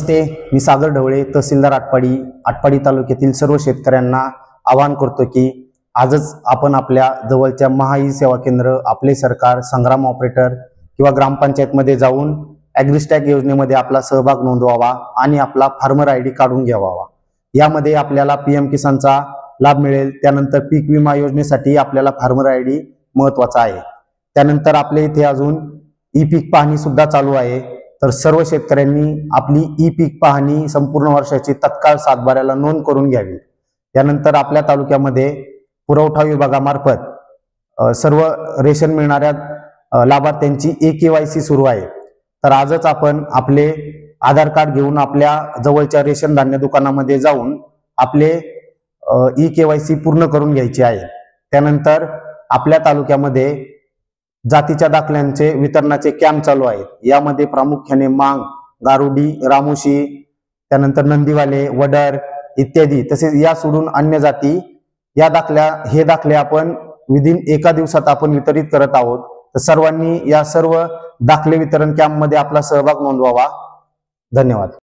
नमस्ते, मी सागर ढवळे, तहसीलदार आटपाडी तालुक्यातील सर्व शेतकऱ्यांना आवाहन करतो की आजच आपण आपल्या जवळच्या महा सेवा केंद्र, आपले सरकार, संग्राम ऑपरेटर किंवा ग्रामपंचायतमध्ये जाऊन ॲग्रिस्टॅग योजनेमध्ये आपला सहभाग नोंदवावा आणि आपला फार्मर ID काढून घ्यावा। यामध्ये आपल्याला PM किसानचा लाभ मिळेल। त्यानंतर पीक विमा योजनेसाठी आपल्याला फार्मर ID महत्त्वाचा आहे। त्यानंतर आपल्या इथे अजून ई-पीक पाहणी सुद्धा चालू आहे। तर सर्व शेतकऱ्यांनी आपली ई-पीक पाहणी संपूर्ण वर्षाची तत्काळ सातबाऱ्याला नोंद करून घ्यावी। त्यानंतर आपल्या तालुक्यामध्ये पुरवठा विभागामार्फत सर्व रेशन मिळणाऱ्या लाभार्थ्यांची e-KYC सुरू आहे। तर आजच आपण आपले आधार कार्ड घेऊन आपल्या जवळच्या रेशन धान्य दुकानामध्ये जाऊन आपले e-KYC पूर्ण करून घ्यायचे आहे। त्यानंतर आपल्या तालुक्यामध्ये जातीच्या दाखल्यांचे वितरणाचे कॅम्प चालू आहेत। यामध्ये प्रामुख्याने मांग, गारुडी, रामोशी, त्यानंतर नंदीवाले, वडर इत्यादी, तसेच या सोडून अन्य जाती हे दाखले आपण विदिन एका दिवसात आपण वितरित करत आहोत। तर सर्वांनी या सर्व दाखले वितरण कॅम्प मध्ये आपला सहभाग नोंदवावा। धन्यवाद।